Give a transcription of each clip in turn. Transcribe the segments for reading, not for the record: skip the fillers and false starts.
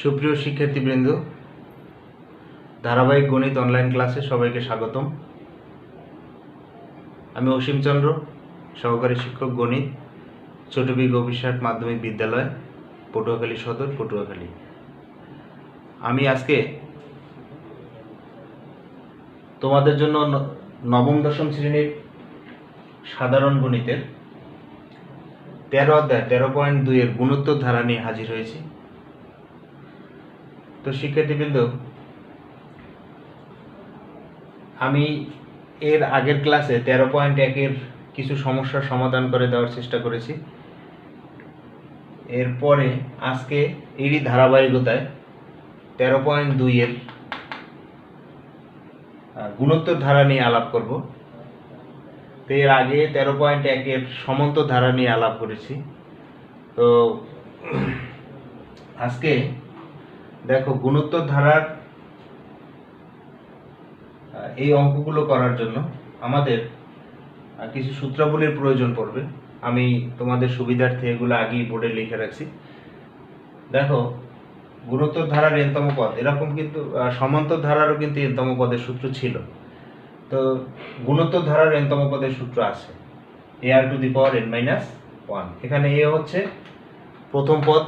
সুপ্রিয় শিক্ষার্থীবৃন্দ, ধারাবাহিক গণিত অনলাইন ক্লাসে সবাইকে স্বাগতম। আমি অসীম চন্দ্র, সহকারী শিক্ষক গণিত, ছোটবি গভীরসাট মাধ্যমিক বিদ্যালয়, পটুয়াখালী সদর, পটুয়াখালী। আমি আজকে তোমাদের জন্য নবম দশম শ্রেণীর সাধারণ গণিতের 13 অধ্যায় 13.2 এর গুণোত্তর ধারা নিয়ে হাজির হয়েছি। তো শিক্ষার্থীবৃন্দ, আমি এর আগের ক্লাসে 13.1 এর কিছু সমস্যার সমাধান করে দেওয়ার চেষ্টা করেছি। এরপরে আজকে এরই ধারাবাহিকতায় 13.2 এর গুণোত্তর ধারা নিয়ে আলাপ করব। তো এর আগে 13.1 এর সমান্তর ধারা নিয়ে আলাপ করেছি। তো আজকে দেখো, গুণোত্তর ধারার এই অঙ্কগুলো করার জন্য আমাদের কিছু সূত্রাবলীর প্রয়োজন পড়বে। আমি তোমাদের সুবিধার্থে এগুলো আগেই বোর্ডে লিখে রাখছি। দেখো, গুণোত্তর ধারার n-তম পদ, এরকম কিন্তু সমান্তর ধারারও কিন্তু n-তম পদের সূত্র ছিল। তো গুণোত্তর ধারার n-তম পদের সূত্র আছে ar⁻n-1। এখানে a হচ্ছে প্রথম পদ,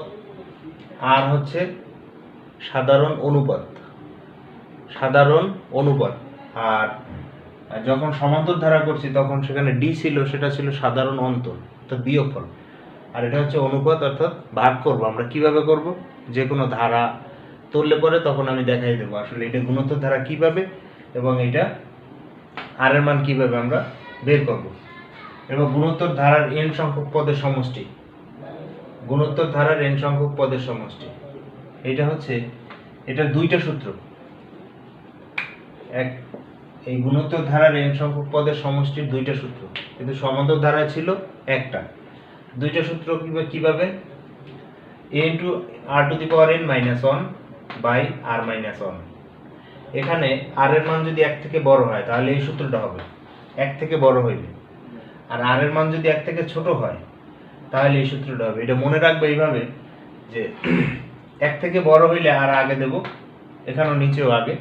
আর হচ্ছে সাধারণ অনুপাত। আর যখন সমান্তর ধারা করছি তখন সেখানে ডি ছিল, সেটা ছিল সাধারণ অন্তর অর্থাৎ বিয়োগফল। আর এটা হচ্ছে অনুপাত অর্থাৎ ভাগ করব। আমরা কিভাবে করব? যে কোনো ধারা তুললে পরে তখন আমি দেখাই দেবো আসলে এটা গুণোত্তর ধারা কিভাবে এবং এটা আর এর মান কিভাবে আমরা বের করব। এবং গুণোত্তর ধারার n সংখ্যক পদের সমষ্টি, এটা দুইটা সূত্র। এই গুণোত্তর ধারার n সংখ্যক পদের সমষ্টির দুইটা সূত্র, কিন্তু সমান্তর ধারায় ছিল একটা। দুইটা সূত্র কিভাবে? a × r⁻n-1 by r-1। এখানে r এর মান যদি 1 থেকে বড় হয় তাহলে এই সূত্রটা হবে 1 থেকে বড় হইলে, আর r এর মান যদি 1 থেকে ছোট হয় তাহলে এই সূত্রটা হবে। এটা মনে রাখবে এইভাবে যে 1 থেকে বড় হইলে আর আগে দেব, এখানেও নিচেও আগে,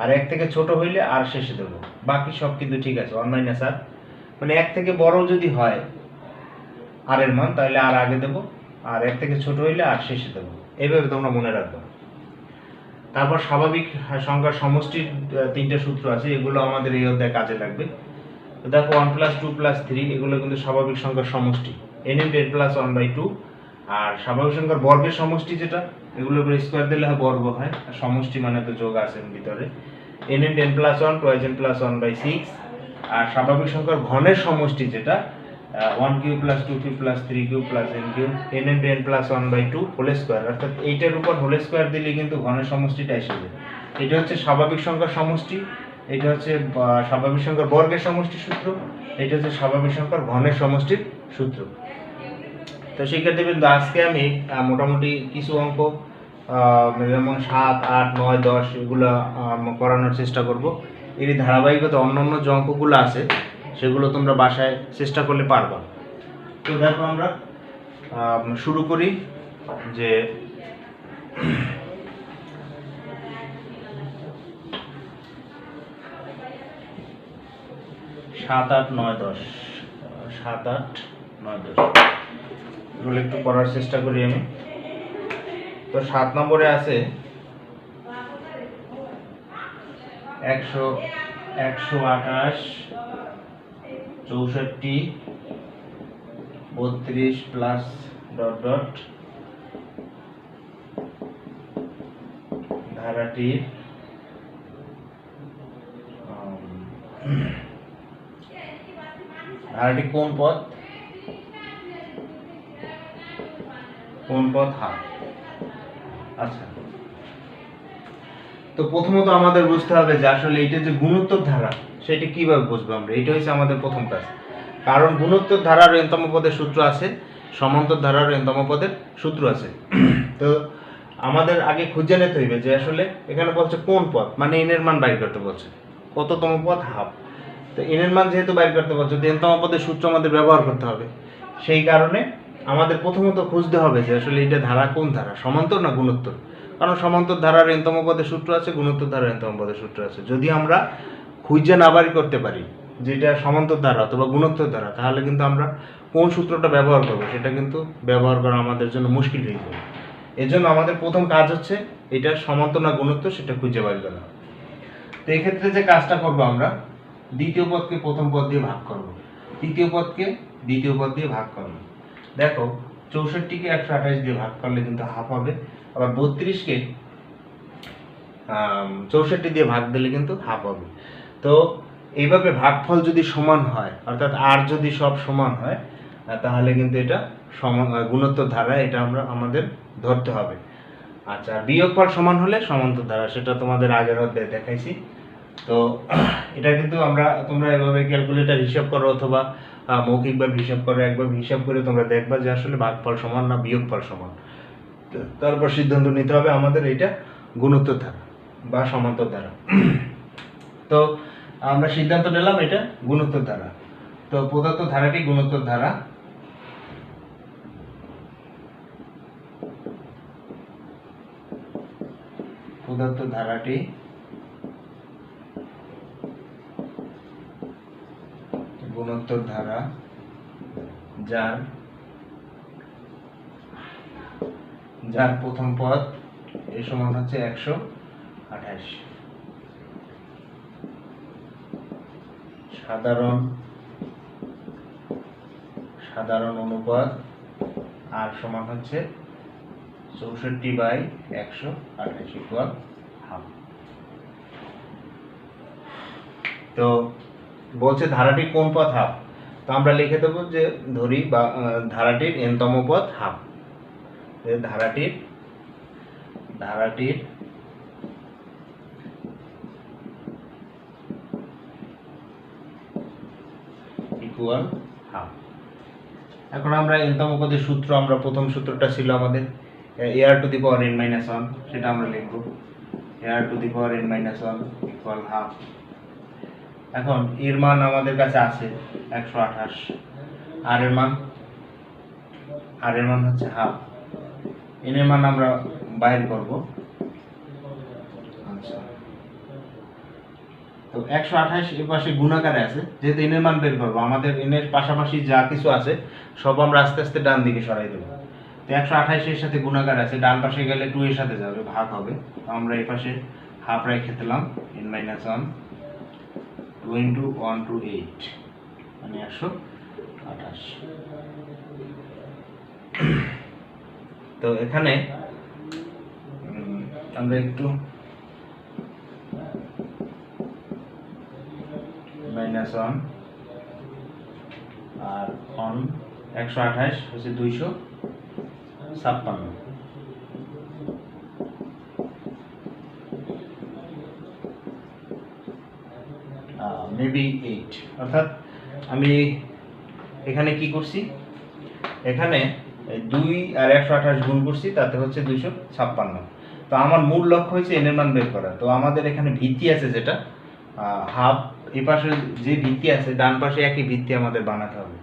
আর 1 থেকে ছোট হইলে আর শেষে দেব। বাকি সব কিন্তু ঠিক আছে, 1 - r। মানে 1 থেকে বড় যদি হয় আর এর মান তাহলে আর আগে দেব, আর 1 থেকে ছোট হইলে আর শেষে দেব। এইভাবে তোমরা মনে রাখবে। তারপর স্বাভাবিক সংখ্যার সমষ্টির 3টে সূত্র আছে, এগুলো আমাদের এই অধ্যায়ে কাজে লাগবে। তো দেখো, 1 + 2 + 3 এগুলো কিন্তু স্বাভাবিক সংখ্যার সমষ্টি, n × n+1/2। আর স্বাভাবিক সংখ্যার বর্গের সমষ্টি যেটা, এগুলোর উপরে স্কয়ার দিলে হয় বর্গ হয়, আর সমষ্টি মানে তো যোগ আছে ভিতরে। n × n+1 = n+1/6। আর স্বাভাবিক সংখ্যার ঘনের সমষ্টি যেটা 1³ + 2³ + 3³ + n³ n × n+1/2 whole square. অর্থাৎ এইটার উপর হোল স্কয়ার দিলে কিন্তু ঘনের সমষ্টিটা এসে যায়। এটা হচ্ছে স্বাভাবিক সংখ্যার সমষ্টি, এটা হচ্ছে স্বাভাবিক সংখ্যার বর্গের সমষ্টির সূত্র, এটা হচ্ছে স্বাভাবিক সংখ্যার ঘনের সমষ্টির সূত্র। তো শিক্ষার্থীবৃন্দ, আজকে আমি মোটামুটি কিছু অঙ্ক যেমন 7, 8, 9, 10 এগুলো করানোর চেষ্টা করব। এর ধারাবাহিকতা অন্যান্য যে অঙ্কগুলো আছে সেগুলো তোমরা বাসায় চেষ্টা করলে পারবা। তো দেখো, আমরা শুরু করি যে 7, 8, 9, 10 এগুলো একটু করার চেষ্টা করি আমি। তো 7 নম্বরে আছে 100, 128, 64, 32 প্লাস ... ধারাটির কোন পদ হাফ। আচ্ছা, তো প্রথমত আমাদের বুঝতে হবে যে আসলে এটা যে গুণোত্তর ধারা সেটা কিভাবে বুঝবো আমরা। এটা হচ্ছে আমাদের প্রথম কাজ। কারণ গুণোত্তর ধারার n-তম পদের সূত্র আছে, সমান্তর ধারার n-তম পদের সূত্র আছে। তো আমাদের আগে খুঁজে নিতে হইবে যে আসলে এখানে বলছে কোন পদ, মানে n এর মান বাইর করতে বলছে। কততম পদ? হাফ। তো n এর মান যেহেতু বাইর করতে বলছে, তো n-তম পদের সূত্র আমাদের ব্যবহার করতে হবে। সেই কারণে আমাদের প্রথমত খুঁজতে হবে যে আসলে এটা ধারা কোন ধারা, সমান্তর না গুণোত্তর। কারণ সমান্তর ধারার n তম পদের সূত্র আছে, গুণোত্তর ধারার n তম পদের সূত্র আছে। যদি আমরা খুঁজে না বাড়ি করতে পারি যেটা সমান্তর ধারা অথবা গুণোত্তর ধারা, তাহলে কিন্তু আমরা কোন সূত্রটা ব্যবহার করবো সেটা কিন্তু ব্যবহার করা আমাদের জন্য মুশকিল হয়ে যাবে। এর জন্য আমাদের প্রথম কাজ হচ্ছে এটা সমান্তর না গুণোত্তর সেটা খুঁজে বাড়ি করা। তো এক্ষেত্রে যে কাজটা করবো আমরা দ্বিতীয় পদকে প্রথম পদ দিয়ে ভাগ করব, তৃতীয় পদকে দ্বিতীয় পদ দিয়ে ভাগ করব। দেখো 64কে 128 দিয়ে ভাগ করলে কিন্তু হাফ হবে, আবার 32কে 64 দিয়ে ভাগ দিলে কিন্তু হাফ হবে। তো এইভাবে ভাগফল যদি সমান হয় অর্থাৎ আর যদি সব সমান হয় তাহলে কিন্তু এটা গুণোত্তর ধারা, এটা আমাদের ধরতে হবে। আচ্ছা, বিয়োগফল সমান হলে সমান্তর ধারা, সেটা তোমাদের আগের অধ্যায়ে দেখাইছি। তো এটা কিন্তু তোমরা এভাবে ক্যালকুলেটর হিসাব করো অথবা মৌখিকভাবে হিসাব করো, একবার হিসাব করে তোমরা দেখবা যে আসলে ভাগফল সমান না বিয়োগফল সমান। তারপর সিদ্ধান্ত নিতে হবে আমাদের এটা গুণোত্তর ধারা বা সমান্তর ধারা। তো আমরা সিদ্ধান্ত নিলাম এটা গুণোত্তর ধারা। তো প্রদত্ত ধারাটি গুণোত্তর ধারা। প্রদত্ত ধারাটি গুণোত্তর ধারা যার প্রথম পদ এর সমান হচ্ছে 128, সাধারণ অনুপাত আর সমান হচ্ছে 64/128 ইকুয়াল হাফ। তো বলছে ধারাটির কোন পদ হাফ, তো আমরা লিখে দেবো যে ধরি বা ধারাটির n তম পদ হাফ। ধারাটির equal half. এখন আমরা n তম পদের সূত্র, আমরা প্রথম সূত্রটা ছিল আমাদের ar⁻n−1, সেটা আমরা লিখব ar⁻n−1 ইকুয়াল হাফ। এখন এর মান আমাদের কাছে আছে 128, আর এর মান হচ্ছে হাফ, n এর মান আমরা বাইর করব। আচ্ছা, তো 128 এর পাশে গুণাকারে আছে, যেহেতু n এর মান বের করব আমাদের n এর পাশাপাশি যা কিছু আছে সব আমরা আস্তে আস্তে ডান দিকে সরাই দেব। তো 128 এর সাথে গুণাকার আছে, ডান পাশে গেলে 2 এর সাথে যাবে, ভাগ হবে। তো আমরা এই পাশে হাফ রেখে দিলাম, n-1 2 × 1 to 8 মানে 128। তো এখানে আমরা একটু -1 আর 128 হচ্ছে 256, মেবি 8। অর্থাৎ আমি এখানে কি করছি, এখানে 2 আর 128 গুণ করছি, তাতে হচ্ছে 256। তো আমার মূল লক্ষ্য হচ্ছে n এর মান বের করা। তো আমাদের এখানে ভিত্তি আছে যেটা হাফ, এই পাশে যে ভিত্তি আছে ডান পাশে একই ভিত্তি আমাদের বানাতে হবে।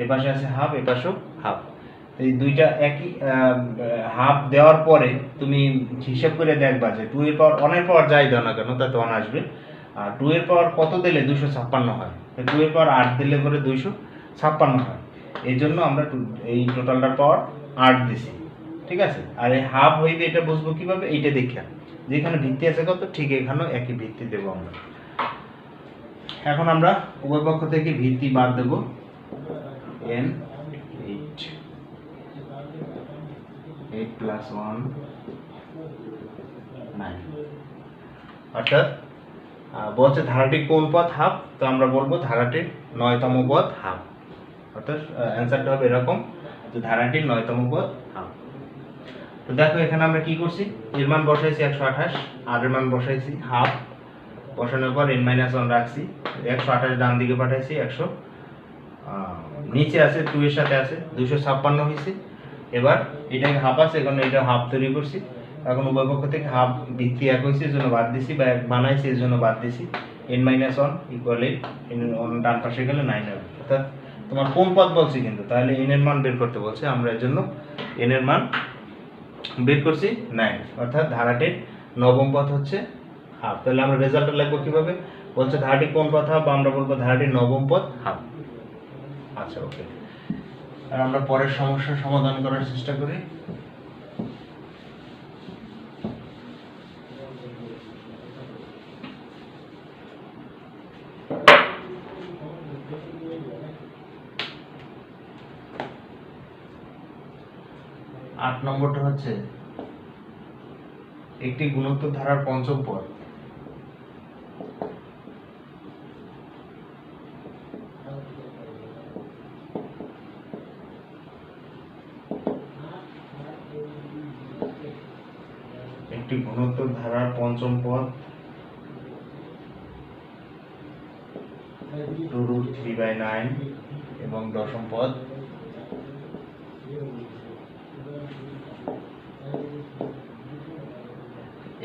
এই পাশে আছে হাফ, এই পাশেও হাফ, এই দুইটা একই হাফ দেওয়ার পরে তুমি হিসাব করে দেখবা যে 2 এর পাওয়ার 1 এর পাওয়ার যাই দাও না কেন তাতে 1 আসবে, আর 2 এর পাওয়ার কত দিলে 256 হয়, 2 এর পাওয়ার 8 দিলে পরে 256 হয়। এই জন্য আমরা এই টোটালটার পাওয়ার 8 দিছি, ঠিক আছে। আর এই হাফ হইবে এটা বুঝবো কিভাবে, এইটা দেখা যেখানে ভিত্তি আছে কত ঠিক এখানেও একই ভিত্তি দেব আমরা। এখন আমরা উভয় পক্ষ থেকে ভিত্তি বাদ দেব, n8 + 1 9। অর্থাৎ বলছে ধারাটির কোন পদ হাফ, তো আমরা বলবো ধারাটির 9তম পদ হাফ। অর্থাৎ অ্যান্সারটা হবে এরকম যে ধারাটির 9তম পদ হাফ। তো দেখো এখানে আমরা কি করছি, এর মান বসাইছি 128, আর এর মান বসাইছি হাফ, বসানোর পর n-1 রাখছি, 128 ডান দিকে পাঠাইছি, 100 নিচে আছে 2 এর সাথে আছে 256 হয়েছে। এবার এটাকে হাফ আছে, এখন এটা হাফ তৈরি করছি। এখন উভয় পক্ষ থেকে হাফ ভিত্তি এক হয়েছে এর জন্য বাদ দিছি, বা এক বানাইছি এর জন্য বাদ দিছি, n-1 ইকুয়াল 8, ডান পাশে গেলে 9 হবে। অর্থাৎ তোমার কোন পদ বলছি কিন্তু, তাহলে n এর মান বের করতে বলছে, আমরা এর জন্য n এর মান বের করছি 9, অর্থাৎ ধারাটির নবম পদ হচ্ছে হাফ। তাহলে আমরা রেজাল্টটা লিখব কিভাবে? বলছে ধারাটি কোন পদ হাফ, আমরা বলবো ধারাটির নবম পদ হাফ। আচ্ছা, ওকে। আর আমরা পরের সমস্যার সমাধান করার চেষ্টা করি। আট নম্বরটা হচ্ছে একটি গুণোত্তর ধারার পঞ্চম পদ √3/9 এবং দশম পদ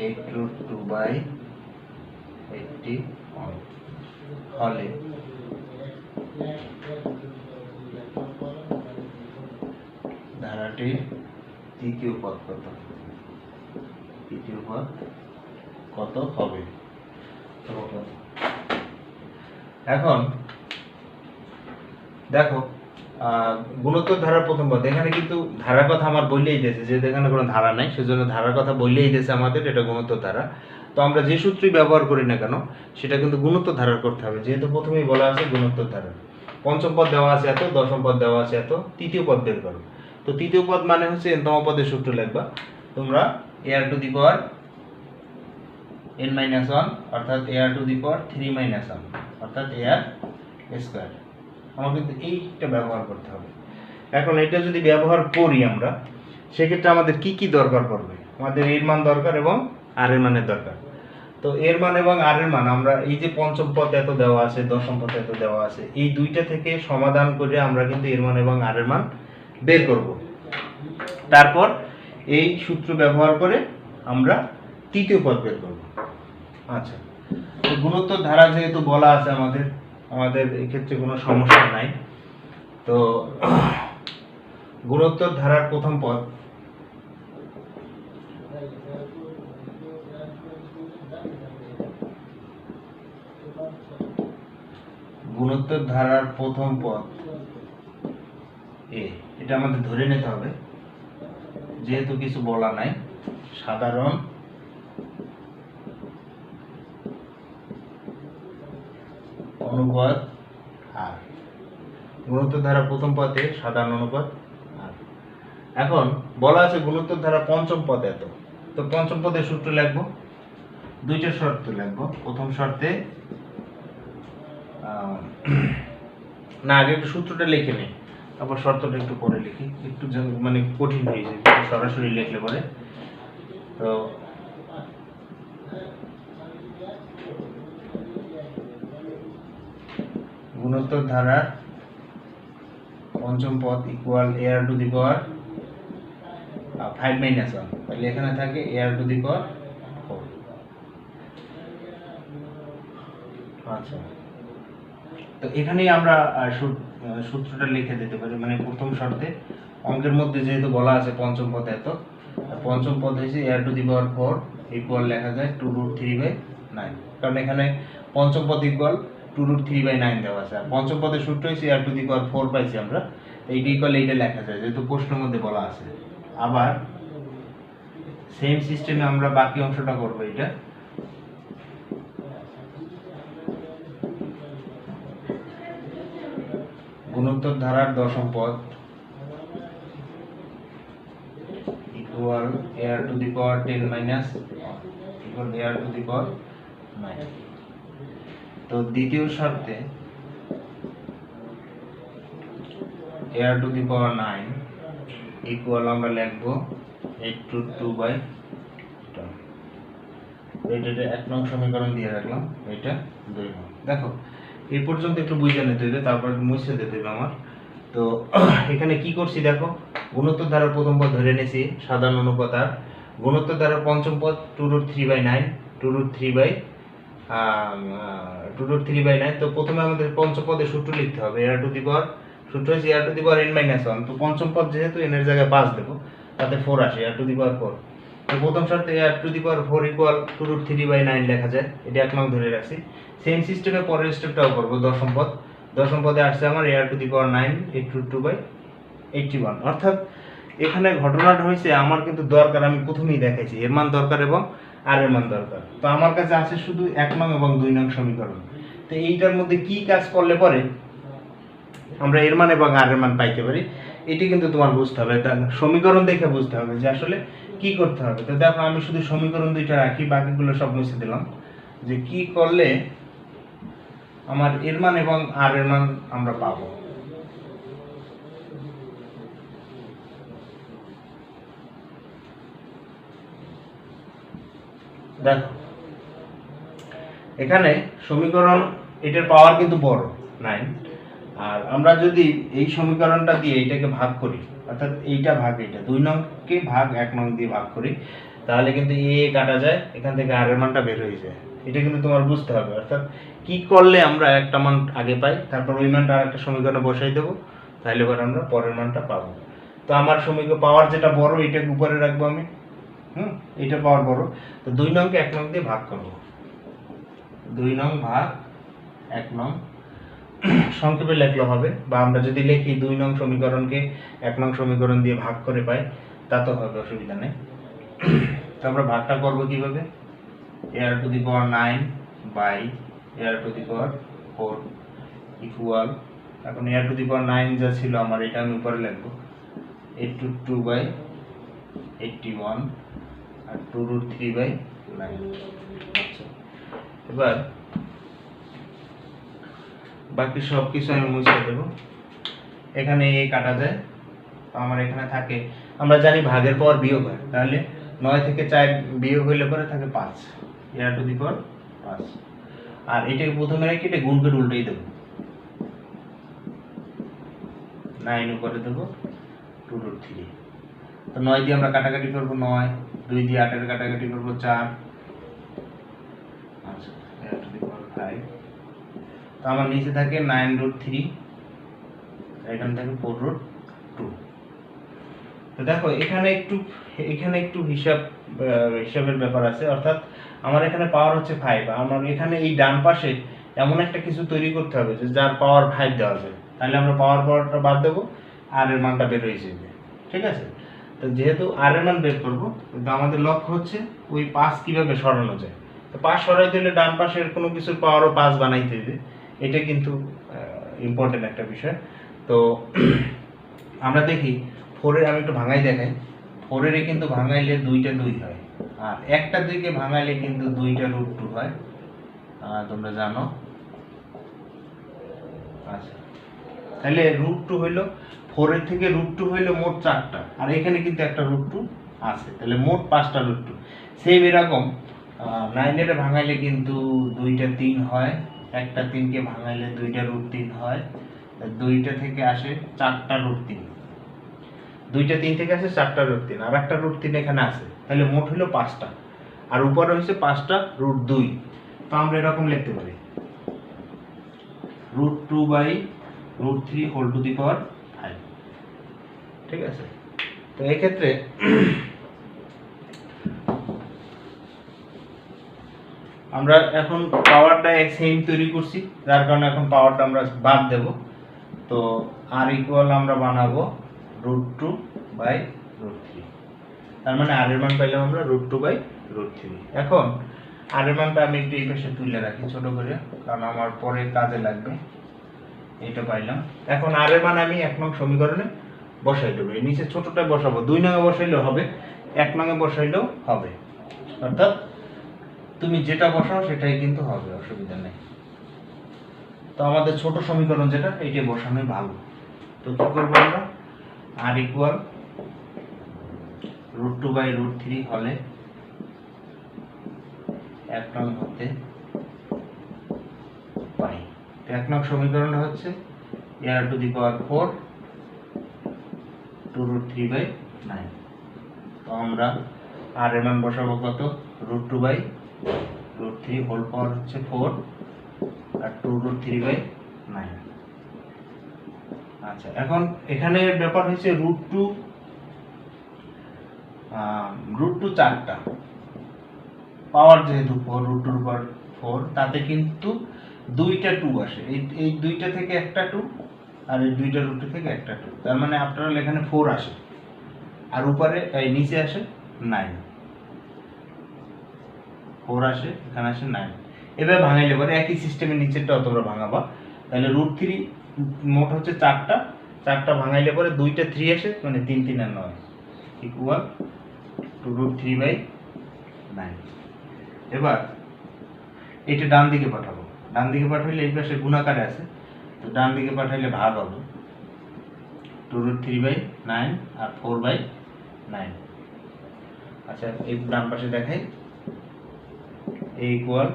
√2/80 হলে ধারাটির তৃতীয় পদ কত হবে? এখন দেখো, গুণোত্তর ধারার প্রথম পদ, এখানে কিন্তু ধারার কথা আমার বললেই দিয়েছে, যে এখানে কোনো ধারা নাই সেজন্য ধারার কথা বললেই দিয়েছে আমাদের, এটা গুণোত্তর ধারা। তো আমরা যে সূত্রই ব্যবহার করি না কেন সেটা কিন্তু গুণোত্তর ধারার করতে হবে, যেহেতু প্রথমেই বলা আছে গুণোত্তর ধারা। পঞ্চম পদ দেওয়া আছে এত, দশম পদ দেওয়া আছে এত, তৃতীয় পদ বের করো। তো তৃতীয় পদ মানে হচ্ছে n তম পদের সূত্র লিখবা তোমরা, ar⁻n - 1 অর্থাৎ ar⁻3 - 1 অর্থাৎ ar²। আমার কিন্তু এইটা ব্যবহার করতে হবে। এখন এটা যদি ব্যবহার করি আমরা, সেক্ষেত্রে আমাদের কি কি দরকার পড়বে? আমাদের এর মান দরকার এবং আর এর মানের দরকার। তো এর মান এবং আর এর মান আমরা এই যে পঞ্চম পদ এত দেওয়া আছে, দশম পদ এত দেওয়া আছে, এই দুইটা থেকে সমাধান করে আমরা কিন্তু এর মান এবং আর এর মান বের করব। তারপর এই সূত্র ব্যবহার করে আমরা তৃতীয় পদ বের করব। আচ্ছা, তো গুণোত্তর ধারা যেহেতু বলা আছে আমাদের এই ক্ষেত্রে কোনো সমস্যা নাই। তো গুণোত্তর ধারার প্রথম পদ এ, এটা আমাদের ধরে নিতে হবে, যেহেতু কিছু বলা নাই। সাধারণ অনুপাত আর, গুণোত্তর ধারা প্রথম পদে সাধারণ অনুপাত আর। এখন বলা আছে গুণোত্তর ধারা পঞ্চম পদ এত, তো পঞ্চম পদের সূত্র লিখবো, দুইটা শর্ত লিখবো। প্রথম শর্তে না, আগে একটু সূত্রটা লিখে নেই, তারপর শর্তটা একটু পরে লিখি, একটু মানে কঠিন হয়ে যায় সরাসরি লিখলে পরে। তো গুণোত্তর ধারার পঞ্চম পদ ইকুয়াল ar⁻5 - 1, তাহলে এখানে থাকে ar⁴। আচ্ছা, তো এখানেই আমরা সূত্রটা লিখে দিতে পারি, মানে প্রথম শর্তে অঙ্কের মধ্যে যেহেতু বলা আছে পঞ্চম পদ এত, পঞ্চম পদ হয়েছে ar⁴ ইকুয়াল লেখা যায় 2√3/9, কারণ এখানে পঞ্চম পদ ইকুয়াল 2√3/9 দেওয়া আছে, আর পঞ্চম পদের সূত্র হয়েছে ar⁴ পাইছি আমরা, এইটা ইকুয়াল এইটা লেখা যায় যেহেতু প্রশ্নের মধ্যে বলা আছে। আবার সেম সিস্টেমে আমরা বাকি অংশটা করব। এটা গুণোত্তর ধারার দশম পদ ইকুয়াল ar⁻10 - 1 ইকুয়াল ar⁻9। তো দ্বিতীয় শর্তে ar⁻9 ইকুয়াল আমরা লিখবো 8√2/10। এটা 1 নং সমীকরণ দিয়ে রাখলাম, এটা 2 নং। দেখো এই পর্যন্ত একটু বুঝে নিতে হবে, তারপর মুছে দিতে হবে আমার। তো এখানে কি করছি দেখো, গুণোত্তর ধারার প্রথম পদ ধরে নিয়েছি সাধারণ অনুপাত আর, গুণোত্তর ধারার পঞ্চম পদ 2√3/9 2√3/9। তো প্রথমে আমাদের পঞ্চম পদের সূত্র লিখতে হবে, সূত্র হচ্ছে ar⁻n - 1। তো পঞ্চম পদ যেহেতু n এর জায়গায় 5 দেবো, তাতে 4 আসে, a টু দি পাওয়ার 4। তো প্রথম শর্তে a to the power 4 equal 2√3/9 লেখা যায়, এটা এক নং ধরে রাখছি। সেম সিস্টেমে পরের স্টেপটাও করব। দশম পদে আসছে আমার a টু দি পাওয়ার 9 8√2/81। অর্থাৎ এখানে ঘটনাটা হয়েছে আমার কিন্তু দরকার, আমি প্রথমেই দেখাইছি এর মান দরকার এবং আর এর মান দরকার। তো আমার কাছে আছে শুধু 1 নং এবং 2 নং সমীকরণ। তো এইটার মধ্যে কি কাজ করলে পরে আমরা এর মান এবং আর এর মান পাইতে পারি, এটি কিন্তু তোমার বুঝতে হবে। সমীকরণ দেখে বুঝতে হবে যে আসলে কি করতে হবে। তো দেখো আমি শুধু সমীকরণ দুইটা রাখি, বাকিগুলো সব মুছে দিলাম, যে কি করলে আমার এর মান এবং আর এর মান আমরা পাবো। দেখো এখানে সমীকরণ এটার পাওয়ার কিন্তু বড় 9, আর আমরা যদি এই সমীকরণটা দিয়ে এটাকে ভাগ করি, অর্থাৎ এইটা ভাগ এইটা 2 নংকে ভাগ 1 নং দিয়ে ভাগ করি, তাহলে কিন্তু এ কাটা যায়, এখান থেকে আর এর মানটা বের হয়ে যায়। এটা কিন্তু তোমার বুঝতে হবে। অর্থাৎ কি করলে আমরা একটা মান আগে পাই, তারপর ওই মানটা আরেকটা সমীকরণে বসাই দেবো, তাহলে এবার আমরা পরের মানটা পাবো। তো আমার সমীকরণ পাওয়ার যেটা বড় এটাকে উপরে রাখবো আমি, এটা পাওয়ার বড়। তো 2 নংকে 1 নং দিয়ে ভাগ করবো, 2 নং ভাগ 1 নং সংক্ষেপে লেখলে হবে, বা আমরা যদি লিখি 2 নং সমীকরণকে 1 নং সমীকরণ দিয়ে ভাগ করে পাই, তা তো হবে, অসুবিধা নেই। তো আমরা ভাগটা করব কিভাবে, a to the power 9 by a to the power 4 equal, এখন a টু দি পাওয়ার 9 যা ছিল আমার, এটা আমি উপরে লিখবো 8√2/81 আর 2√3/9। আচ্ছা, এবার বাকি সব কিছু আমি মুছে দেব। এখানে এ কাটা যায়, তো আমার এখানে থাকে, আমরা জানি ভাগের পর বিয়োগ হয়, তাহলে 9 থেকে 4 বিয়োগ হইলে পরে থাকে 5, a টু দি পাওয়ার 5। আর এটাকে প্রথমে রেখে এটা গুণ করে উল্টেই দেব, 9 উপরে দেব 2√3। তো 9 দিয়ে আমরা কাটাকাটি করব 9, 2 দিয়ে 8 এর কাটাকাটি করব 4, আচ্ছা a টু দি পাওয়ার 5। তো আমার নিচে থাকে 9√3, এখানে থাকে 4√2। তো দেখো এখানে একটু হিসাবের ব্যাপার আছে। অর্থাৎ আমার এখানে পাওয়ার হচ্ছে 5, আমার এখানে এই ডান পাশে এমন একটা কিছু তৈরি করতে হবে যে যার পাওয়ার 5 দেওয়া যায়, তাহলে আমরা পাওয়ারটা বাদ দেবো, আর এর মানটা বের হয়ে যাবে। ঠিক আছে, তো যেহেতু আর এর মান বের করবো, কিন্তু আমাদের লক্ষ্য হচ্ছে ওই 5 কিভাবে সরানো যায়। তো 5 সরাইতে হলে ডান পাশের কোনো কিছুর পাওয়ারও 5 বানাইতে হবে, এটা কিন্তু ইম্পর্টেন্ট একটা বিষয়। তো আমরা দেখি 4 আমি একটু ভাঙাই দেখাই, 4 কিন্তু ভাঙাইলে 2টা 2 হয়, আর একটা 2কে ভাঙাইলে কিন্তু 2টা √2 হয়, তোমরা জানো। আচ্ছা, তাহলে √2 হইলো 4 এর থেকে √2 হইলো মোট 4টা, আর এখানে কিন্তু একটা √2 আছে, তাহলে মোট 5টা √2। সেম এরকম 9 এর ভাঙাইলে কিন্তু 2টা 3 হয়, একটা 3কে ভাঙাইলে 2টা √3 হয়, 2টা থেকে আসে 4টা √3, 2টা 3 থেকে আসে 4টা √3, আর একটা √3 এখানে আছে, তাহলে মোট হলো 5টা, আর উপরে হচ্ছে 5টা √2। তো আমরা এরকম লিখতে পারি √2/√3 হোল টু দি পাওয়ার 5। ঠিক আছে, তো এই ক্ষেত্রে আমরা এখন পাওয়ারটা সেম তৈরি করছি, যার কারণে এখন পাওয়ারটা আমরা বাদ দেব। তো আর ইকুয়াল আমরা বানাবো √2/√3, তার মানে আর এর মান পাইলাম আমরা √2/√3। এখন আর এর মানটা আমি একটু এই পাশে তুলে রাখি ছোট করে, কারণ আমার পরে কাজে লাগবে। এইটা পাইলাম। এখন আর এর মান আমি 1 নং সমীকরণে বসাই দেবো, এই নিচে ছোটটা বসাবো, 2 নং এ বসাইলেও হবে, 1 নং এ বসাইলেও হবে, অর্থাৎ তুমি যেটা বসাও সেটাই কিন্তু হবে, অসুবিধা নেই। তো আমাদের ছোট সমীকরণ যেটা, এইটাই বসানোই ভালো। তো কি করবো আমরা, আর ইকুয়াল √2/√3 হলে 1 নং হতে পাই। 1 নং সমীকরণটা হচ্ছে a টু দি পাওয়ার 4 2√3/9। তো আমরা আর এর মান বসাবো কত, √2/√3 হোল পাওয়ার হচ্ছে 4 আর 2√3/9। আচ্ছা, এখন এখানে ব্যাপার হচ্ছে √2 √2 4টা, পাওয়ার যেহেতু 4 √2 উপর 4, তাতে কিন্তু দুইটা 2 আসে, এই দুইটা থেকে একটা 2 আর এই দুইটা √2 থেকে একটা 2, তার মানে আপনার এখানে 4 আসে আর উপরে এই নিচে আসে 9, 4 আসে, এখানে আসে 9। এবার ভাঙাইলে পরে একই সিস্টেমের নিচেরটাও তোমরা ভাঙাবা, তাহলে √3 মোট হচ্ছে 4টা ভাঙাইলে পরে দুইটা 3 আসে, মানে 3 3 আর 9 ইকুয়াল টু √3/9। এবার এটা ডান দিকে পাঠাবো, ডান দিকে পাঠাইলে এই পাশে গুণাকারে আছে, তো ডান দিকে পাঠাইলে ভাগ হবে 2√3/9 আর 4/9। আচ্ছা এই ডান পাশে দেখাই, a ইকুয়াল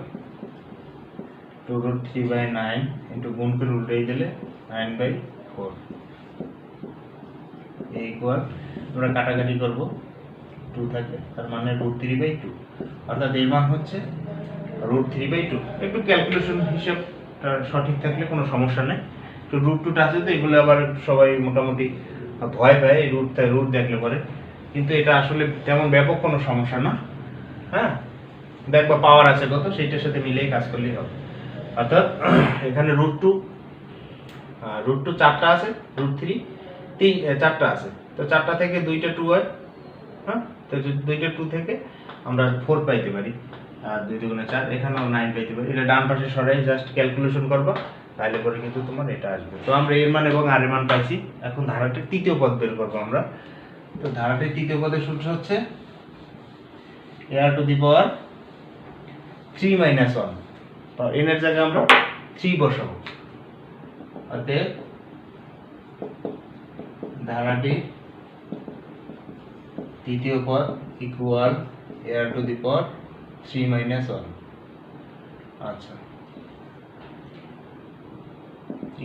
2√3/9 ইন্টু গুণ করে উল্টাই দিলে 9/4, a ইকুয়াল আমরা কাটাকাটি করব 2 থাকে, তার মানে √3/2, অর্থাৎ এর মান হচ্ছে √3/2। একটু ক্যালকুলেশন হিসাবটা সঠিক থাকলে কোনো সমস্যা নেই। তো √2টা আছে, তো এগুলো আবার সবাই মোটামুটি ভয় পায় এই রুট দেখলে পরে, কিন্তু এটা আসলে তেমন ব্যাপক কোনো সমস্যা না। হ্যাঁ, দেখবা পাওয়ার আছে কত, সেইটার সাথে মিলেই কাজ করলেই হবে। অর্থাৎ এখানে √2 4টা আছে, √3 4টা আছে, তো 4টা থেকে দুইটা 2 হয়। হ্যাঁ, তো দুইটা 2 থেকে আমরা 4 পাইতে পারি, আর 2 2 4, এখানেও 9 পাইতে পারি। এটা ডান পাশে সরাই জাস্ট ক্যালকুলেশন করবা, তাহলে পরে কিন্তু তোমার এটা আসবে। তো আমরা এর মান এবং আর এর মান পাইছি, এখন ধারাটির তৃতীয় পদ বের করবো আমরা। তো ধারাটির তৃতীয় পদের সূত্র হচ্ছে a⁻³ - 1, তো n এর জায়গায় আমরা 3 বসাবো। অতএব ধারাটির তৃতীয় পদ ইকুয়াল a⁻³ - 1। আচ্ছা,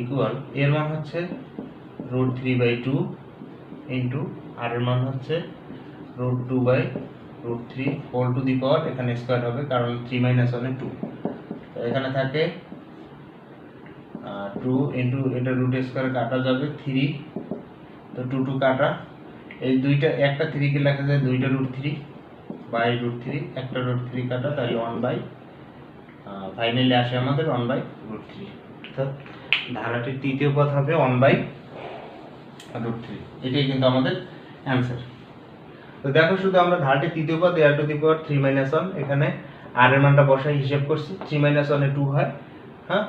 ইকুয়াল এর মান হচ্ছে √3/2 ইন্টু আর এর মান হচ্ছে √2/√3 হোল টু দি পাওয়ার, এখানে স্কয়ার হবে কারণ 3 - 1 এ 2, তো এখানে থাকে 2 ইন্টু এটা রুট স্কয়ার কাটা যাবে 3, তো 2 2 কাটা, এই দুইটা একটা 3 কে লেখা যায় দুইটা √3/√3, একটা √3 কাটা, তাহলে 1/, ফাইনালি আসে আমাদের 1/√3। অর্থাৎ ধারাটির তৃতীয় পদ হবে 1/√3। এটাই কিন্তু আমাদের অ্যান্সার। তো দেখো, শুধু আমরা ধারাটির তৃতীয় পদ a⁻³ - 1, এখানে আর এর মানটা বসাই হিসাব করছি, 3 - 1 এ 2 হয়। হ্যাঁ,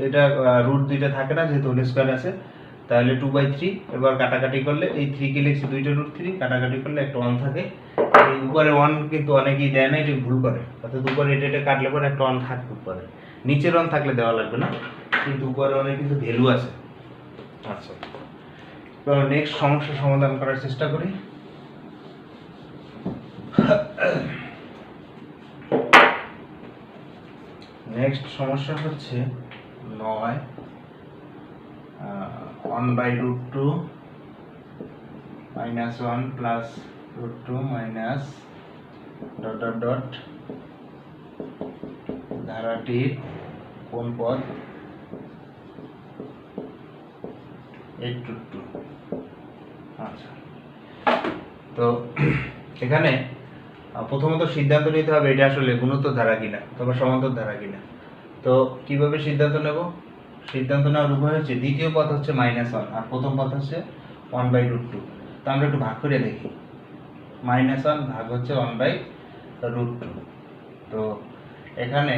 এটা রুট দুইটা থাকে না, যেহেতু হোল স্কয়ার আছে, তাহলে 2/3। এবার কাটাকাটি করলে এই 3 কে লিখছি দুইটা √3, কাটাকাটি করলে একটা 1 থাকে। এই উপরে 1 কিন্তু অনেকেই দেয় না, এটা ভুল করে, অর্থাৎ উপরে এটা কাটলে পরে একটা 1 থাকবে উপরে, নিচের 1 থাকলে দেওয়া লাগবে না, কিন্তু উপরে অনেক কিন্তু ভ্যালু আছে। আচ্ছা, তো নেক্সট সমস্যা সমাধান করার চেষ্টা করি। নেক্সট সমস্যা হচ্ছে 9, 1/√2 - 1 প্লাস √2 মাইনাস ... ধারাটির কোন পদ 8√2। আচ্ছা, তো এখানে প্রথমত সিদ্ধান্ত নিতে হবে এটা আসলে গুণোত্তর ধারা কিনা অথবা সমান্তর ধারা কিনা। তো কিভাবে সিদ্ধান্ত নেব? সিদ্ধান্ত নেওয়ার উপায় হচ্ছে, দ্বিতীয় পদ হচ্ছে -1 আর প্রথম পদ হচ্ছে 1/√2। তো আমরা একটু ভাগ করে দেখি, -1 ভাগ হচ্ছে 1/√2। তো এখানে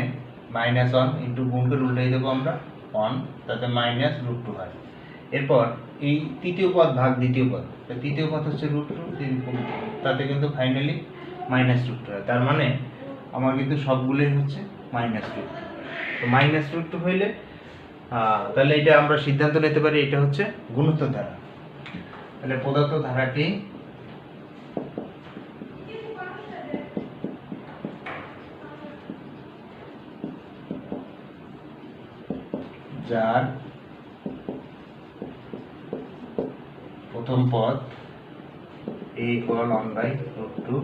-1 ইন্টু গুণ করে উল্টাই দেবো আমরা 1, তাতে -√2 হয়। এরপর এই তৃতীয় পদ ভাগ দ্বিতীয় পদ, তৃতীয় পদ হচ্ছে √2, তাতে কিন্তু ফাইনালি -√2 হয়। তার মানে আমার কিন্তু সবগুলোই হচ্ছে -√2। তো -√2 হইলে তাহলে এটা আমরা সিদ্ধান্ত নিতে পারি এটা হচ্ছে গুণোত্তর ধারা। তাহলে প্রদত্ত ধারাটি যার প্রথম পদ a = 1/√2,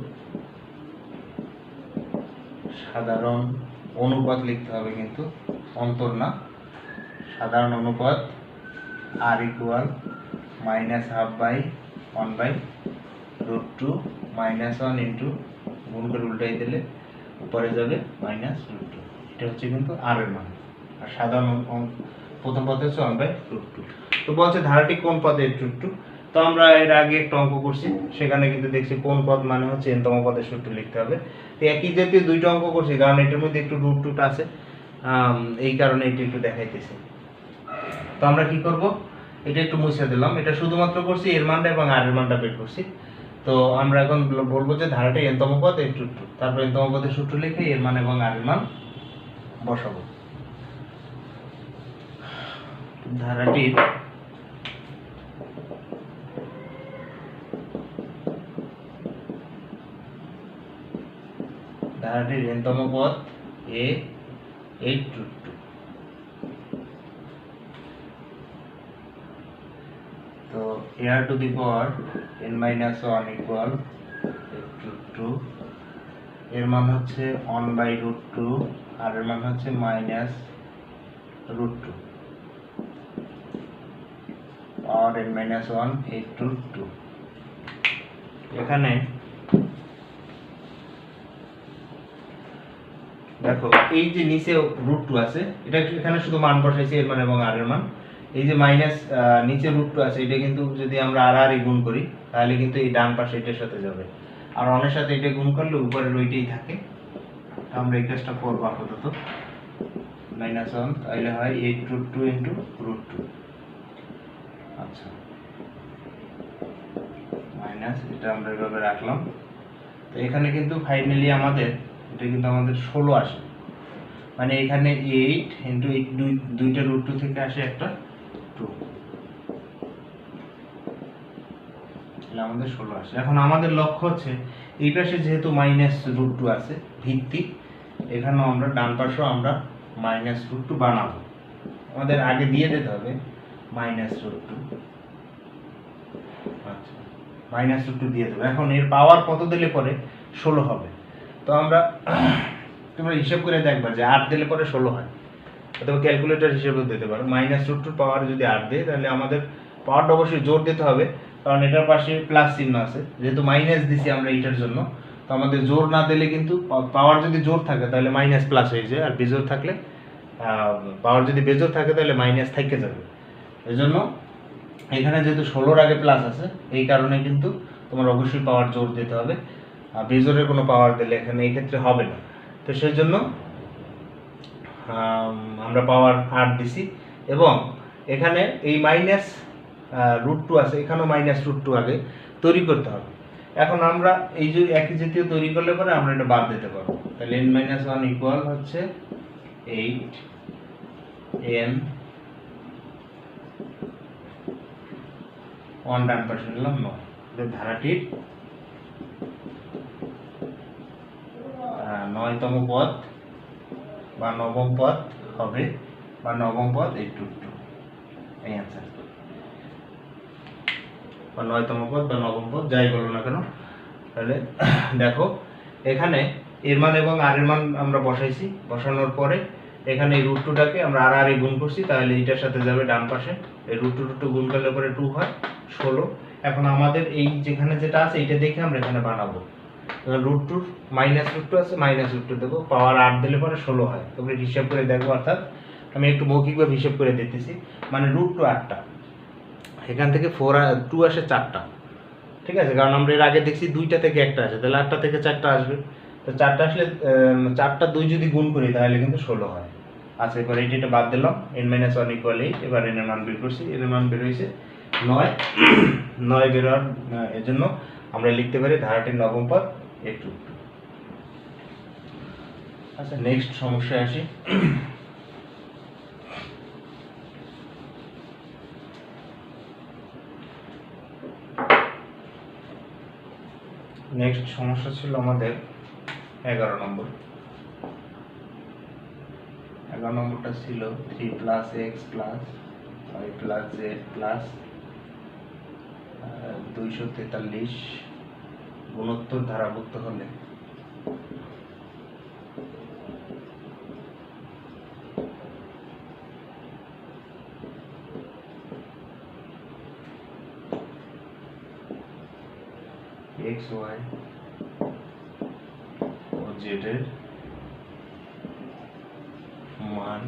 সাধারণ অনুপাত লিখতে হবে কিন্তু অন্তর না, সাধারণ অনুপাত r = -12/1/√2 √2 -1 ইন্টু গুণ করে উল্টাই দিলে উপরে যাবে -√2। এটা হচ্ছে কিন্তু আর এর মান। আর সাধারণ প্রথম পদে হচ্ছে 1/√2। তো বলছে ধারাটি কোন পদে √2। তো আমরা এর আগে একটা অঙ্ক করছি, সেখানে কিন্তু দেখছি কোন পদ মানে হচ্ছে n তম পদের সূত্র লিখতে হবে। তো একই জাতীয় দুইটা অঙ্ক করছি, কারণ এটার মধ্যে একটু √2টা আছে, এই কারণে এটা একটু দেখাইতেছি। তো আমরা কি করব, এটা একটু মুছে দিলাম। এটা শুধুমাত্র করছি এর মানটা এবং আর এর মানটা বের করছি। তো আমরা এখন বলবো যে ধারাটি n তম পদ √2, তারপর n তম পদের সূত্র লিখে এর মান এবং আর এর মান বসাবো। ধারাটির n তম পদ a√2, তো r⁴n-1 ইকুয়াল a√2, এর মান হচ্ছে 1/√2 আর এর মান হচ্ছে -√2, আর n-1 a√2। এখানে দেখো এই যে নিচে √2 আছে, এটা এখানে শুধু মান বসাইছি এর মান এবং আর এর মান। এই যে মাইনাস নিচে √2 আছে, এটা কিন্তু যদি আমরা আর গুণ করি তাহলে কিন্তু এই ডান পাশে এটার সাথে যাবে, আর অনের সাথে এটা গুণ করলে উপরের ওইটাই থাকে। আমরা এই কাজটা করব আপাতত। -1 তাহলে হয় 8√2 ইন্টু √2। আচ্ছা, মাইনাস এটা আমরা এভাবে রাখলাম। তো এখানে কিন্তু ফাইনালি আমাদের এটা কিন্তু আমাদের 16 আসে, মানে এখানে 8 ইন্টু এই দুইটা √2 থেকে আসে একটা 2, তাহলে আমাদের 16 আসে। এখন আমাদের লক্ষ্য হচ্ছে এই পাশে যেহেতু -√2 আছে ভিত্তি, এখানেও আমরা ডান পাশেও আমরা -√2 বানাবো। আমাদের আগে দিয়ে দিতে হবে -√2। আচ্ছা, -√2 দিয়ে দেবো। এখন এর পাওয়ার কত দিলে পরে 16 হবে। তো আমরা তোমরা হিসাব করে দেখবা যে 8 দিলে পরে 16 হয়, অথবা ক্যালকুলেটর হিসেবেও দিতে পারো। -√2 পাওয়ার যদি 8 দেয় তাহলে আমাদের পাওয়ারটা অবশ্যই জোর দিতে হবে, কারণ এটার পাশে প্লাস চিহ্ন আছে, যেহেতু মাইনাস দিছি আমরা এইটার জন্য। তো আমাদের জোর না দিলে কিন্তু পাওয়ার যদি জোর থাকে তাহলে মাইনাস প্লাস হয়ে যায়, আর বেজোর থাকলে পাওয়ার যদি বেজোর থাকে তাহলে মাইনাস থেকে যাবে। এই জন্য এখানে যেহেতু 16-র আগে প্লাস আছে, এই কারণে কিন্তু তোমার অবশ্যই পাওয়ার জোর দিতে হবে। বেজোরের কোনো পাওয়ার দিলে এখানে এই ক্ষেত্রে হবে না। তো সেই জন্য আমরা পাওয়ার 8 দিছি, এবং এখানে এই -√2 আছে, এখানেও -√2 আগে তৈরি করতে হবে। এখন আমরা এই যে একই জাতীয় তৈরি করলে পরে আমরা এটা বাদ দিতে পারবো। তাহলে n-1 ইকুয়াল হচ্ছে 8 n 1 ডান পাশে নিলাম 9। ধারাটির 9তম পদ বা নবম পদ হবে, বা নবম পদ a√2, এই অ্যান্সার। বা 9তম পদ বা নবম পদ যাই বলো না কেন। তাহলে দেখো এখানে এর মান এবং আর এর মান আমরা বসাইছি, বসানোর পরে এখানে এই √2টাকে আমরা আর গুণ করছি, তাহলে এইটার সাথে যাবে ডান পাশে। এই √2 গুণ করলে পরে 2 হয় 16। এখন আমাদের এই যেখানে যেটা আছে এইটা দেখে আমরা এখানে বানাবো। √2 -√2 আছে, -√2 দেবো, পাওয়ার 8 দিলে পরে 16 হয়। তোমরা হিসাব করে দেখো, অর্থাৎ আমি একটু মৌখিকভাবে হিসাব করে দিতেছি। মানে √2 8টা, এখান থেকে 2 আসে 4টা, ঠিক আছে, কারণ আমরা এর আগে দেখছি 2টা থেকে 1টা আসে, তাহলে 8টা থেকে 4টা আসবে। তো 4টা আসলে 4টা 2 যদি গুণ করি তাহলে কিন্তু 16 হয়। আচ্ছা, এবার এটা বাদ দিলাম, n-1 ইকুয়াল 8। এবার n এর মান বের করছি, n এর মান বের হয়েছে 9। 9 বের হওয়ার এর জন্য আমরা লিখতে পারি ধারাটির নবম পদ a²। আচ্ছা, নেক্সট সমস্যায় আসি। নেক্সট সমস্যা ছিল আমাদের 11 নম্বর। 11 নম্বরটা ছিল 3 + x + 5 + z + 243 গুণোত্তর ধারাভুক্ত হলে এক্স ওয়াই ও জেড এর মান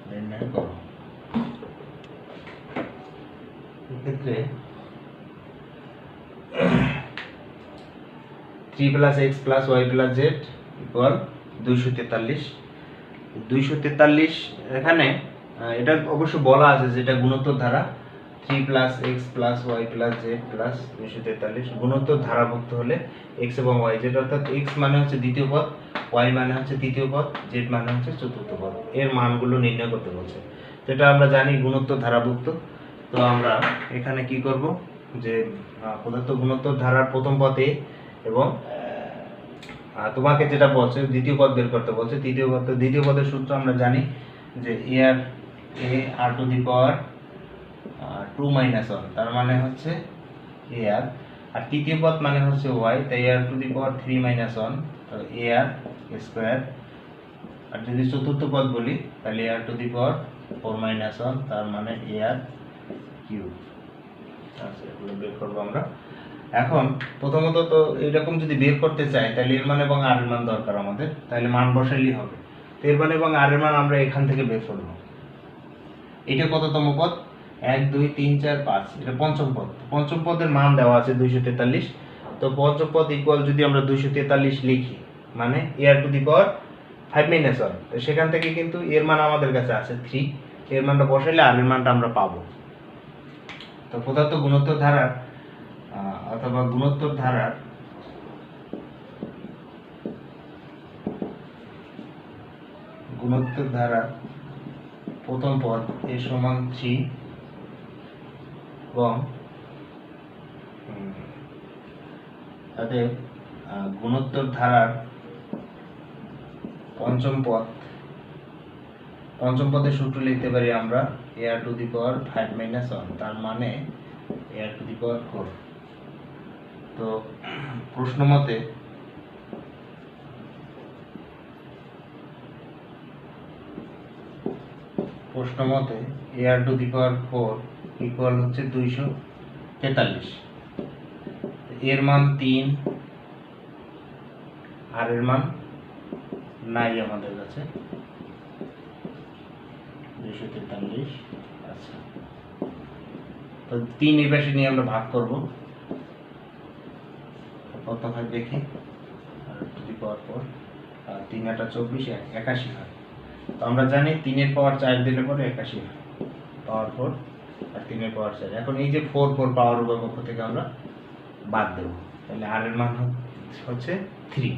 নির্ণয় করো। এক্ষেত্রে 3 + x + y + z = 243। 243 এখানে এটা অবশ্য বলা আছে যেটা গুণোত্তর ধারা 3 + x + y + z + 243 গুণোত্তর ধারাভুক্ত হলে x এবং y z অর্থাৎ x মানে হচ্ছে দ্বিতীয় পদ, y মানে হচ্ছে তৃতীয় পদ, z মানে হচ্ছে চতুর্থ পদ, এর মানগুলো নির্ণয় করতে বলছে। যেটা আমরা জানি গুণোত্তর ধারাভুক্ত। তো আমরা এখানে কি করব যে প্রদত্ত গুণোত্তর ধারার প্রথম পদ a এবং তোমাকে যেটা বলছে দ্বিতীয় পদ বের করতে বলছে। দ্বিতীয় পদের সূত্র আমরা জানি যে a r টু দি পাওয়ার 2 - 1 তার মানে হচ্ছে ar, আর তৃতীয় পদ মানে হচ্ছে y, তাই r টু দি পাওয়ার 3 - 1 তো ar স্কয়ার। আর যদি চতুর্থ পদ বলি তাহলে r টু দি পাওয়ার 4 - 1 তার মানে ar কিউব। আচ্ছা, এগুলো বের করব আমরা। এখন প্রথমত তো এরকম যদি বের করতে চাই তাহলে এর মান এবং আর এর মান দরকার আমাদের, তাহলে মান বসাইলেই হবে। তো এর মান এবং আর এর মান আমরা এখান থেকে বের করব। এটা কততম পদ? 1 2 3 4 5, এটা পঞ্চম পদ। পঞ্চম পদের মান দেওয়া আছে 243। তো পঞ্চম পদ ইকুয়াল যদি আমরা 243 লিখি মানে আর টু দি পাওয়ার 5 - 1, তো সেখান থেকে কিন্তু এর মান আমাদের কাছে আছে 3, এর মানটা বসাইলে আর এর মানটা আমরা পাবো। তো প্রদত্ত গুণোত্তর ধারার অথবা গুণোত্তর ধারার প্রথম পদ a সমান 3 এবং তাদের গুণোত্তর ধারার পঞ্চম পদের সূত্র লিখতে পারি আমরা ar টু দি পাওয়ার 5 - 1 তার মানে ar টু দি পাওয়ার 4। তো প্রশ্ন মতে ar two the power 4 equal হচ্ছে 243। এর মান 3, আর এর মান নাই আমাদের কাছে 243। আচ্ছা, তো 3 এই পাশে নিয়ে আমরা ভাগ করব। কত হয় দেখি, আর টু দি পাওয়ার 4 আর 3 × 8 = 24, 81 হয়। তো আমরা জানি 3 এর পাওয়ার 4 দিলে পরে 81 হয়, পাওয়ার 4 আর 3 এর পাওয়ার 4। এখন এই যে 4 পাওয়ার উভয় পক্ষ থেকে আমরা বাদ দেব, তাহলে আর এর মান হচ্ছে 3।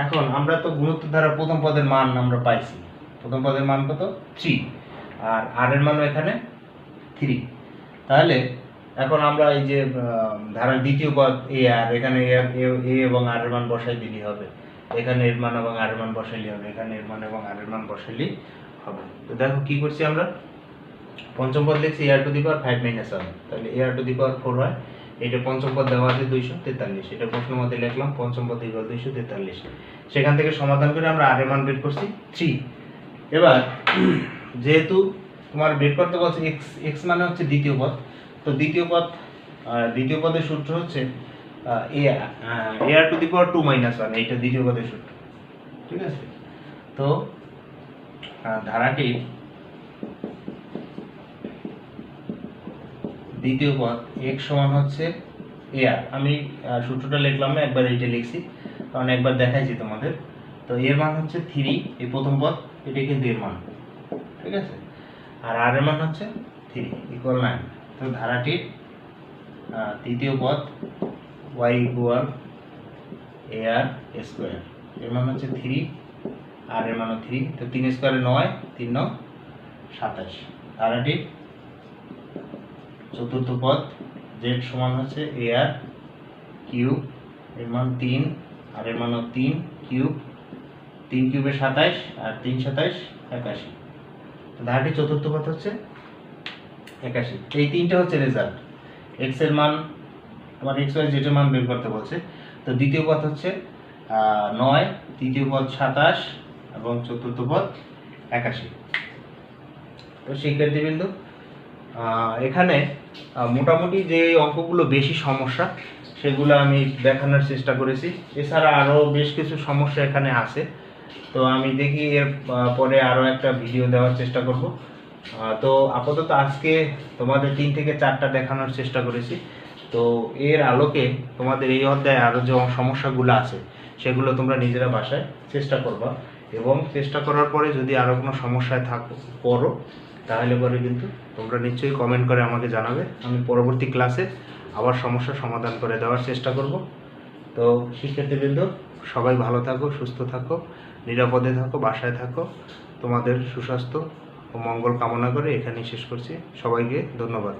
এখন আমরা তো গুণোত্তর ধারার প্রথম পদের মান আমরা পাইছি, প্রথম পদের মান কত 3, আর আর এর মানও এখানে 3। তাহলে এখন আমরা এই যে ধারার দ্বিতীয় পদ এ আর, এখানে এ এবং আর এর মান বসাই দিলেই হবে, এখানে এর মান এবং আর এর মান বসাইলেই হবে, এখানে এর মান এবং আর এর মান বসাইলেই হবে। তো দেখো কি করছি আমরা, পঞ্চম পদ লিখছি আর টু দি পাওয়ার 5 - 1, তাহলে আর টু দি পাওয়ার 4 হয়। এটা পঞ্চম পদ দেওয়া আছে 243, এটা প্রশ্ন মতে লিখলাম পঞ্চম পদ ইকুয়াল 243। সেখান থেকে সমাধান করে আমরা আর এর মান বের করছি 3। এবার যেহেতু তোমার বের করতে বলছে x মানে হচ্ছে দ্বিতীয় পদ, তো দ্বিতীয় পদের সূত্র হচ্ছে ar টু দি পাওয়ার 2 - 1, এইটা দ্বিতীয় পদের সূত্র, ঠিক আছে। তো ধারাটি দ্বিতীয় পদ x সমান হচ্ছে ar, আমি সূত্রটা লিখলাম না, একবার এইটা লিখছি কারণ একবার দেখাইছি তোমাদের। তো এর মান হচ্ছে 3, এই প্রথম পদ, এটা কিন্তু এর মান, ঠিক আছে। আর আর এর মান হচ্ছে 3 = 9। তো ধারাটির তৃতীয় পদ y = ar স্কয়ার, এর মান হচ্ছে 3, আর এর মানও 3, তো 3 স্কয়ারে 9, 3 × 9 = 27। ধারাটির চতুর্থ পদ z সমান হচ্ছে ar কিউব, এর মান 3, আর এর মানও 3 কিউব, 3 কিউবে 27 আর 3 × 27 = 81। তো ধারাটির চতুর্থ পদ হচ্ছে 81। এই তিনটা হচ্ছে রেজাল্ট। x এর মান আমার x y z এর মান বের করতে বলছে। তো দ্বিতীয় পদ হচ্ছে 9, তৃতীয় পদ 27 এবং চতুর্থ পদ 81। তো শিক্ষার্থীবৃন্দ, এখানে মোটামুটি যে অঙ্কগুলো বেশি সমস্যা সেগুলো আমি দেখানোর চেষ্টা করেছি। এছাড়া আরও বেশ কিছু সমস্যা এখানে আছে, তো আমি দেখি এর পরে আরও একটা ভিডিও দেওয়ার চেষ্টা করব। তো আপাতত আজকে তোমাদের 3 থেকে 4টা দেখানোর চেষ্টা করেছি। তো এর আলোকে তোমাদের এই অধ্যায়ে আরও যে সমস্যাগুলো আছে সেগুলো তোমরা নিজেরা বাসায় চেষ্টা করবা, এবং চেষ্টা করার পরে যদি আরও কোনো সমস্যায় পড়ো তাহলে পরে কিন্তু তোমরা নিশ্চয়ই কমেন্ট করে আমাকে জানাবে। আমি পরবর্তী ক্লাসে আবার সমস্যার সমাধান করে দেওয়ার চেষ্টা করব। তো শিক্ষার্থীবৃন্দ, সবাই ভালো থাকো, সুস্থ থাকো, নিরাপদে থাকো, বাসায় থাকো। তোমাদের সুস্বাস্থ্য ও মঙ্গল কামনা করে এখানেই শেষ করছি। সবাইকে ধন্যবাদ।